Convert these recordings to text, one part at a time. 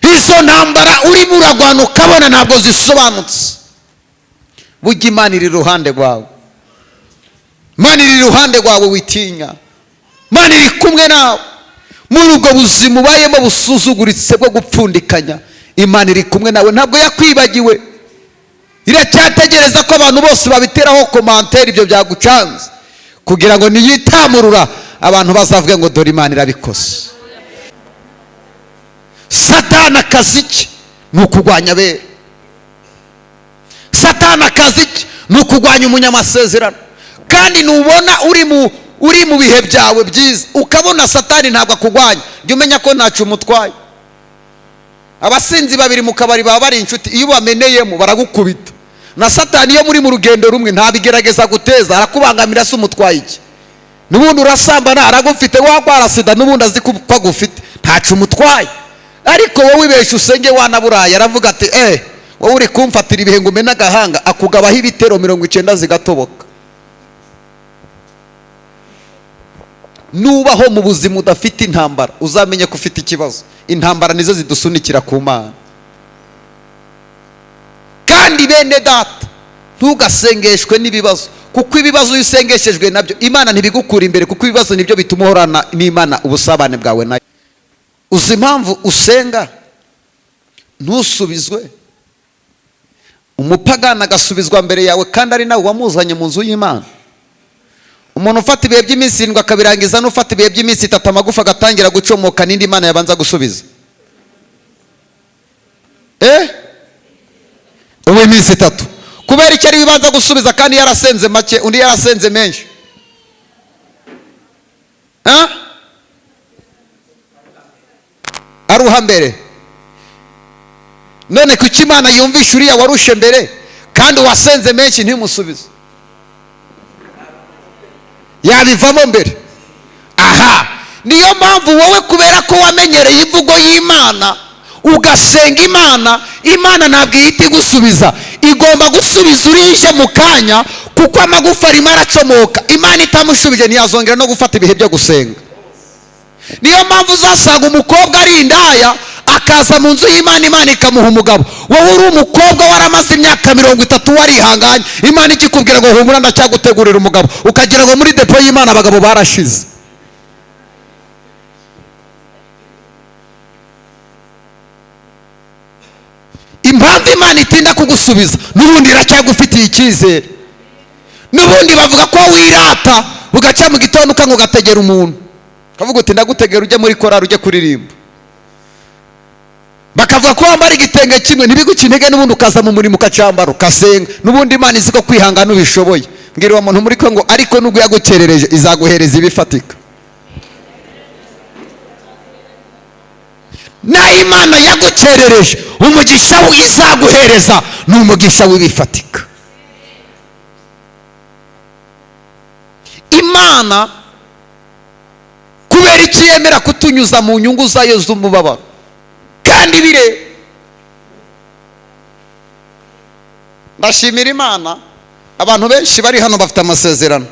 izo ntambara urimo uragwana ukabona ntabwo zisobanutse, burya Imana iri iruhande rwawe. Imana iri iruhande rwawe, witinya. Imana iri kumwe nawe muri ubwo buzima ubayemo busuzuguritse bwo gupfundikanya. Imana iri kumwe nawe, ntabwo yakwibagiwe. Iracyategereza ko abantu bose babiteraho komantere ibyo byagucanze, kugira ngo niyitamurura abantu bazavuge ngo dore Imana irabikoze. Satani akazi ke ni ukugwanya abera. Satani akazi ke ni ukugwanya umunyamasezerano. Kandi nubona uri mu bihe byawe byiza ukabona Satani ntabwo akugwanya, jya umenya ko ntacyo umutwaye. Abasinzi babiri mu kabari baba bari inshuti, iyo bameneyemo baragukubita. Na Satani iyo muri mu rugendo rumwe ntabigerageza guteza, arakubangamira se umutwaye iki? Nubundi urasambana aragufite, wagwara sida nubundi azi ko agufite, ntacyo umutwaye. Ariko wowe ibesha usenge wanaburaye, aravuga ati wowe uri kumfatira ibihe ngo umene agahanga, akugabaho ibitero 90 zigatoboka. Nubaho mu buzima udafite intambara, uzamenye ko ufite ikibazo. Intambara nizo zidusunikira ku Mana. Kandi bene data, ntugasengeshwe n'ibibazo, kuko ibibazo iyo usengeshejwe nabyo Imana ntibigukura imbere, kuko ibibazo nibyo bituma uhorana n'Imana ubusabane bwawe nayo. Uzi impamvu usenga ntusubizwe? Umupagana agasubizwa mbere yawe kandi ari nawe wamuzanye mu nzu y'Imana. Umuntu ufata ibihe by'iminsi 7 akabirangiza, n'ufata ibihe by'iminsi 3 amagufa agatangira gucomoka, n'indi Imana yabanza gusubiza. Ubu iminsi 3 kubera icyo ari bibanza gusubiza, kandi yarasenze make undi yarasenze menshi. Aruha mbere. None kuki Imana yumvisha uriya warushe mbere kandi wasenze menshi ntimusubize? Yabivamo mbere. Aha, niyo mpamvu wowe kubera ko wamenyereye imvugo y'Imana ugasenga Imana ntabwo ihita igusubiza, igomba gusubiza urije mu kanya, kuko amagufa arimo aracomoka. Imana itamushubije ntiyazongera no gufata ibihe byo gusenga. Niyo mpamvu uzasanga umukobwa ari indaya akaza mu nzu y'Imana, Imana ikamuha umugabo. Wowe uri umukobwa waramaze imyaka 30 warihanganye, Imana ikikubwira ngo humura ndacyagutegurira umugabo, ukagira ngo muri depo y'Imana abagabo barashize. Impamvu Imana itinda kugusubiza, n'ubundi iracyagufitiye icyizere. N'ubundi bavuga ko wirata ugaca mu gitondo ukanga ugategera umuntu, kavuga uti ndagutegera ujye muri korari ujye kuririmba. Bakavuga ko wambara igitenge kimwe ntibiguca intege, n'ubundi ukaza mu murimo ukacambara ukasenga. N'ubundi Imana izi ko kwihangana ubishoboye. Mbwira uwo muntu muri ko ngo ariko nubwo yagukerereje izaguhereza ibifatika. Na Imana yagukerereje umugisha izaguhereza ni umugisha w'ibifatika. Imana kubera iki yemera kutunyuza mu nyungu zayo z'umubabaro kandi bire. Ndashimira Imana, abantu benshi bari hano bafite amasezerano,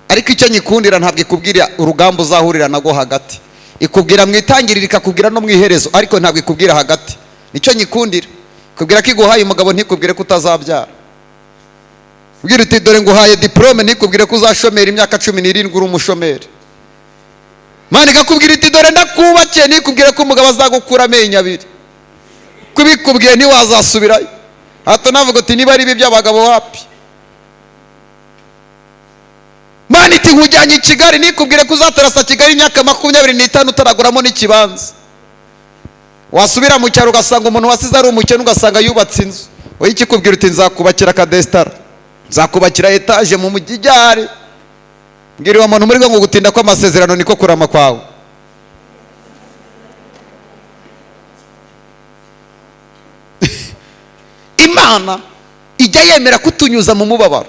ariko icyo nyikundira ntabwo ikubwira urugamba uzahurira nago hagati. Ikubwira mu itangiriro ikakubwira no mu iherezo, ariko ntabwo ikubwira hagati. Nicyo nyikundira. Ikubwira ko iguhaye umugabo ntikubwire ko utazabyara. Ubwira uti dore nguhaye diplome ntikubwire ko uzashomera imyaka 17 uri umushomeri. Imana ikakubwira iti dore ndakubakiye ntikubwire ko umugabo azagukura amenyo 2. Kubikubwiye ntiwazasubirayo. Hato navuga uti niba ari ibi by'abagabo wapi. Imana iti nkujyanye i Kigali ntikubwire ko uzaterasa Kigali imyaka 25 utaraguramo n'ikibanza. Wasubira mu cyaro ugasanga umuntu wasize ari umukene ugasanga yubatse inzu. Wowe ikikubwira uti nzakubakira kadestara, nzakubakira etage mu mujyari. Mbwira umuntu muri ngo gutinda ko amasezerano niko kurama kwawe. Imana ijya yemera kutunyuza mu mubabaro.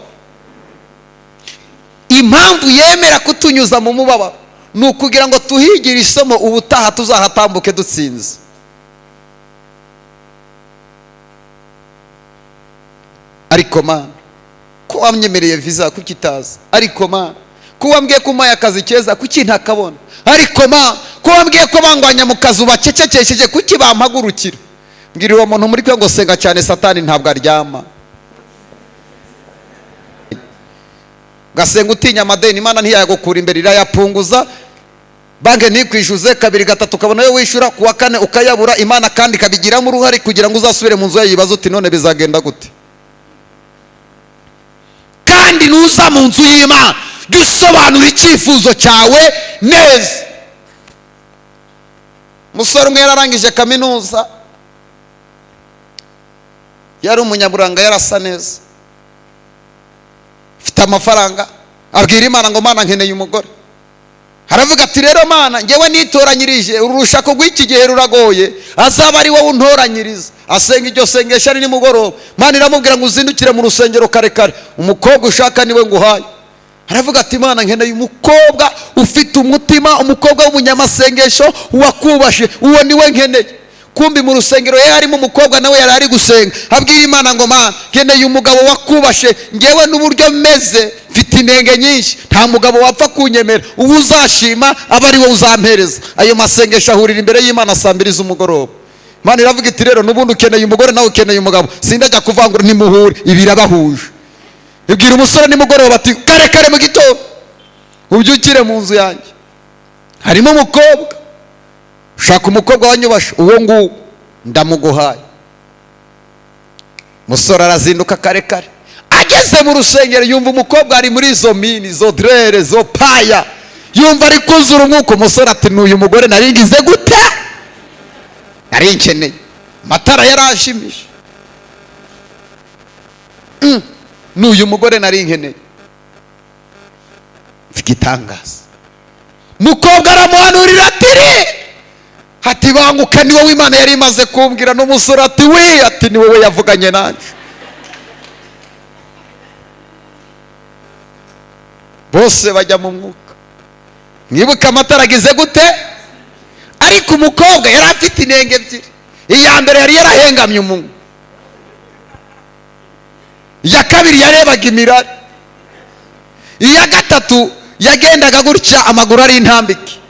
Impamvu yemera kutunyuza mu mubabaro ni ukugira ngo tuhigire isomo ubutaha tuzahatambuke dutsinze. Ariko Mana ko wamyemereye visa kukitaza, ariko Mana ko wambwiye ko umpaye akazi keza kuki ntakabona, ariko Mana ko ko wambwiye ko bangwanya mu kazu bacecekesheje kuki bampagurukira? Mbwira uwo muntu muri kwe ngo senga cyane, satani ntabwo aryama. Gasenga utinya amadeni, Imana ntiyagukura imbere, irayapunguza. Bange ntikwishyuze kabiri gatatu ukabona yo wishyura, kuwa kane ukayabura, Imana kandi ikabigiramo uruhare kugira ngo uzasubire mu nzu yawe yibaza uti none bizagenda gute? Kandi nuza mu nzu y'Imana jya usobanura icyifuzo cyawe neza. Umusore umwe yararangije kaminuza, yari umunyaburanga, yarasa neza, afite amafaranga, abwira Imana ngo Mana nkeneye umugore. Haravuga ati rero Mana ngewe nitoranyirije, urushako rw'iki gihe ruragoye, azaba ari wowe untoranyiriza. Asenga iryo sengesho ari nimugoroba, Mana iramubwira ngo uzindukire mu rusengero kare kare, umukobwa ushaka niwe nguhaye. Haravuga ati Mana nkeneye umukobwa ufite umutima, umukobwa w'umunyamasengesho wakubashe, uwo niwe nkeneye. Kumbi mu rusengero yarimo umukobwa nawe yari ari gusenga, abwira Imana ngo Mana nkeneye umugabo wakubashe, ngewe n'uburyo meze mfite intenge nyinshi, nta mugabo wapfa kunyemera, ubu uzashima aba ari wowe uzampereza. Ayo masengesho ahurira imbere y'Imana saa 2 z'umugoroba. Imana iravuga iti rero n'ubundi ukeneye umugore nawe ukeneye umugabo, sindajya kuvangura ntimuhure, ibi birabahuje. Ibwira umusore nimugoroba ati kare kare mu gitondo ubyukire mu nzu yanjye, harimo umukobwa, ushaka umukobwa wanyubashe, uwo nguwo ndamuguhaye. Umusore arazinduka kare kare, ageze mu rusengero yumva umukobwa ari muri izo mini, zo drere, zo paya, yumva ari kuzura umwuka. Umusore ati n'uyu mugore naringize gute? Nari nkeneye. Amatara yarashimije, n'uyu mugore nari nkeneye. Mfite itangaza. Mukobwa aramuhanurira ati banguka ni wowe Imana yari imaze kumbwira. N'umusore ati we, ati ni wowe yavuganye nanjye. Bose bajya mu mwuka. Mwibuka amatara agize gute? Ariko umukobwa yari afite intenge ebyiri. Iya mbere yari yarahengamye umunwa, iya kabiri yarebaga imirari, iya gatatu yagendaga gutya amaguru ari intambike.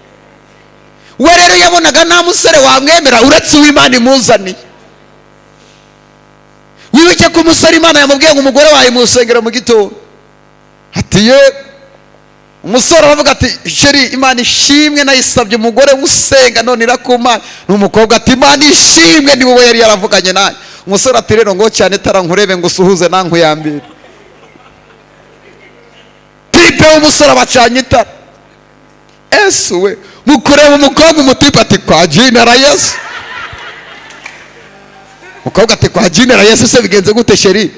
We rero yabonaga nta musore wamwemera uretse uw'Imana imuzaniye. Wibuke ko umusore Imana yamubwiye ngo umugore wawe mu rusengero mu gitondo. Ati ye, umusore aravuga ati sheri Imana ishimwe, nayisabye umugore usenga none irakumana. N'umukobwa ati Imana ishimwe, ni wowe yari yaravuganye nanjye. Umusore ati rero ngo cyane tarankurebe ngo usuhuze nankuyambire. Tipe w'umusore abacanye itara. Yesu we, mukureba umukobwa umutipe ati kwa jinera Yesu. Umukobwa ati kwa jinera Yesu se bigenze gute sheri?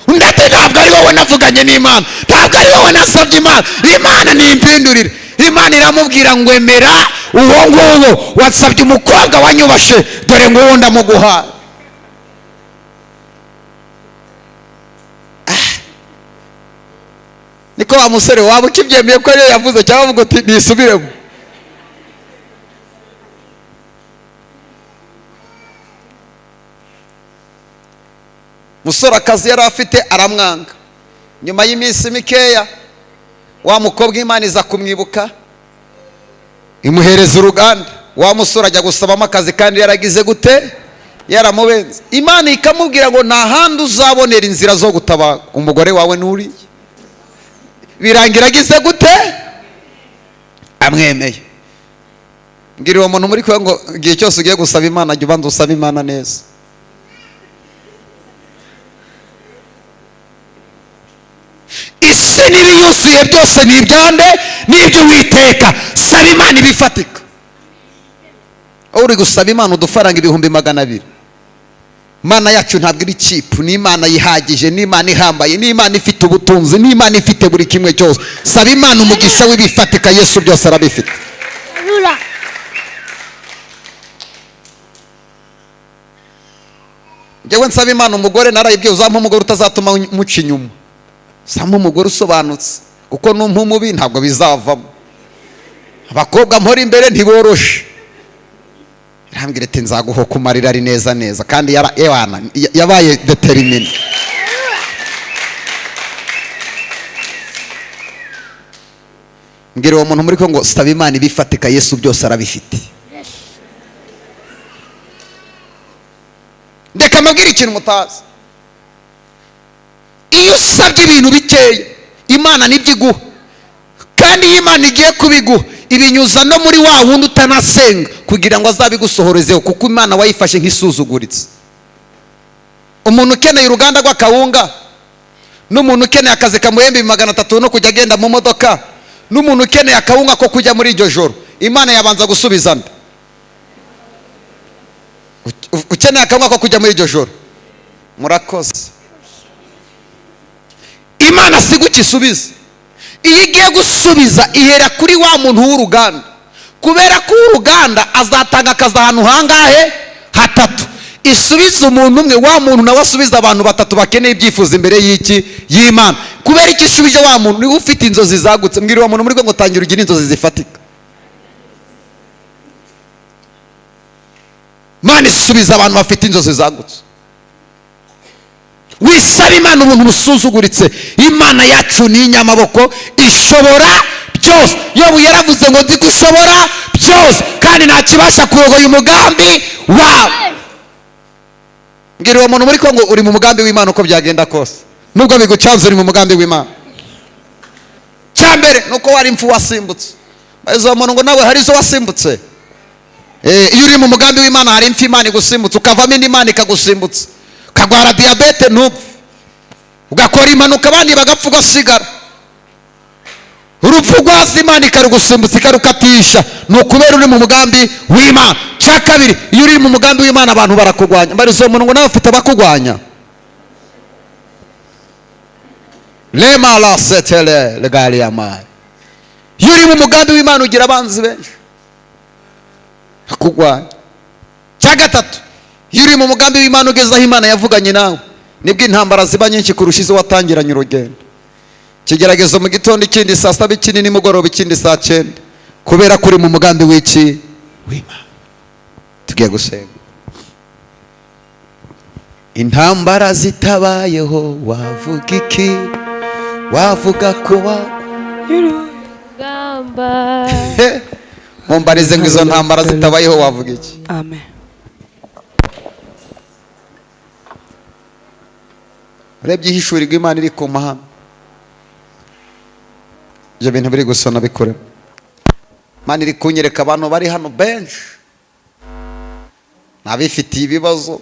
Undi ati ntabwo ari wowe navuganye n'Imana, ntabwo ari wowe nasabye Imana, Imana nimpindurire. Imana iramubwira ngo emera uwo nguwo wasabye umukobwa wanyubashe, dore nguwo ndamuguhaye. Niko wa musore waba ukibyemeye ko ariyo yavuze cyangwa uvuga uti nisubiremo? Musore akazi yari afite aramwanga. Nyuma y'iminsi mikeya wa mukobwa Imana iza kumwibuka, imuhereza uruganda. Wa musore ajya gusabamo akazi kandi yaragize gute? Yaramubenze. Imana ikamubwira ngo nta handi uzabonera inzira zo gutabaga, umugore wawe n'uriye. Birangira agize gute? Amwemeye. Mbwira uwo muntu muri kwe ngo igihe cyose ugiye gusaba Imana jya ubanza usaba Imana neza. Isi n'ibiyuzuye byose ni ibyande, ni iby'Uwiteka. Saba Imana ibifatika. Uri gusaba Imana udufaranga 200,000. Imana yacu ntabwo iri cheap, ni Imana yihagije, ni Imana ihambaye, ni Imana ifite ubutunzi, ni Imana ifite buri kimwe cyose. Saba Imana umugisha w'ibifatika, Yesu byose arabifite. Njyewe nsaba Imana umugore narayibwiye, uzampa umugore utazatuma muca inyuma. Samba umugore usobanutse, kuko numpa umubi ntabwo bizavamo. Abakobwa mpora imbere ntiboroshe. Irambwira ati nzaguho kumarira ari neza neza, kandi yabaye determine. mbwira uwo muntu muri ko ngo saba Imana ibifatika, Yesu byose arabifite. Ndeka mabwira ikintu mutazi, iyo usabye ibintu bikeya Imana nibyo iguha, kandi iyo Imana igiye kubiguha ibinyuza no muri wa wundi utanasenga kugira ngo azabigusohorezeho, kuko Imana wayifashe nk'isuzuguritse. Umuntu ukeneye uruganda rw'akawunga, n'umuntu ukeneye akazi kamuhemba 300 no kujya agenda mu modoka, n'umuntu ukeneye akawunga ko kujya muri iryo joro, Imana yabanza gusubizana. Ukeneye akawunga ko kujya muri iryo joro, murakoze. Imana sigukisubiza, iyo igiye gusubiza ihera kuri wa muntu w'uruganda, kubera ko uruganda azatanga akazi ahantu hangahe? Hatatu. Isubiza umuntu umwe, wa muntu nawe asubiza abantu 3 bakeneye ibyifuzo imbere y'iki? Y'Imana. Kubera iki isubije wa muntu ni ufite inzozi zagutse. Mbwira wa muntu muri ngo tangira ugira inzozi zifatika. Imana isubiza abantu bafite inzozi zagutse. Wisaba Imana umuntu musuzuguritse. Imana yacu ni inyamaboko, ishobora byose. Yobu yaravuze ngo nzi gushobora byose, kandi nta kibasha kurogoya umugambi wawe. Mbwira uwo muntu muri ko ngo uri mu mugambi w'Imana uko byagenda kose, nubwo bigucanze uri mu mugambi w'Imana. Cyambere nuko wari impfu wasimbutse. Bazo muntu ngo nawe hari zo wasimbutse. Iyo uri mu mugambi w'Imana hari impfu Imana igusimbutse, ukavamo indi Imana ikagusimbutse. Ukagwara diabete ntupfe, ugakora impanuka abandi bagapfa ugasigara. Urupfu rwaza Imana ikarugusimbutsa ikarukatisha, ni ukubera uri mu mugambi w'Imana. Cya kabiri, iyo uri mu mugambi w'Imana abantu barakugwanya. Mbarizo umuntu ngo nawe ufite abakugwanya. Lema la setele legali ya mai. Iyo uri mu mugambi w'Imana ugira abanzi benshi akugwanya. Cya gatatu, iyo uri mu mugambi w'Imana ugeze aho Imana yavuganye nawe, nibwo intambara ziba nyinshi kurusha izo watangiranye urugendo. Kigeragezo mu gitondo, ikindi saa 7, ikindi nimugoroba, ikindi saa 9, kubera kuri mu mugambi w'iki? W'Imana. Tugiye gusenga. Intambara zitabayeho wavuga iki? Wavuga ko Gamba. Mumbarize ngo izo ntambara zitabayeho wavuga iki? Amen. Urebye ihishurirwa Imana iri ku mahanga, ibyo bintu biri gusona bikore. Imana iri kunyereka abantu bari hano benshi nabifitiye ibibazo,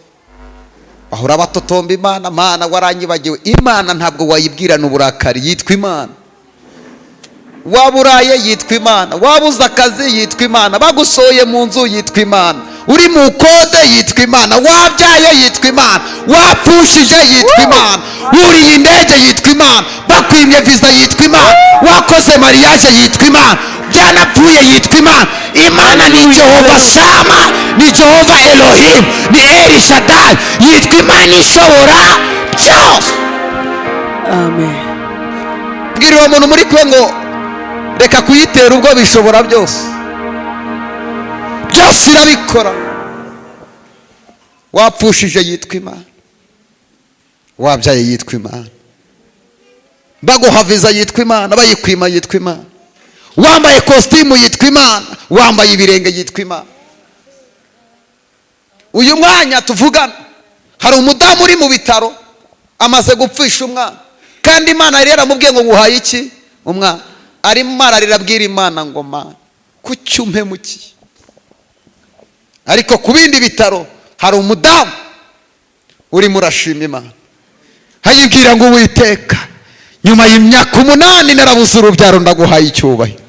bahora batotomba Imana. Mana waranyibagiwe. Imana ntabwo wayibwirana uburakari, yitwa Imana. Waburaye yitwa Imana, wabuze akazi yitwa Imana, bagusohoye mu nzu yitwa Imana, uri mu kode yitwa Imana, wabyaye yitwa Imana, wapfushije yitwa Imana, uriye indege yitwa Imana, bakwimye visa yitwa Imana, wakoze mariage yitwa Imana, byanapfuye yitwa Imana. Imana ni Jehova Shama, ni Jehova Elohim, ni El Shaddai, yitwa Imana ishobora byose. Amen. Mbwira uwo muntu muri kwe ngo reka kuyitera ubwo bishobora byose. Byose irabikora. Wapfushije yitwa Imana, wabyaye yitwa Imana, baguha visa yitwa Imana, bayikwima yitwa Imana, wambaye kositimu yitwa Imana, wambaye ibirenge yitwa Imana. Uyu mwanya tuvugana hari umudamu uri mu bitaro amaze gupfisha umwana, kandi Imana yari yaramubwiye ngo guhaye iki? Umwana. Arimo ararabwira Imana ngo Mana kuki umpemukiye. Ariko ku bindi bitaro hari umudamu urimo urashima Imana, hayibwira ngo Uwiteka, nyuma y'imyaka 8 narabuze urubyaro, ndaguhaye icyubahiro.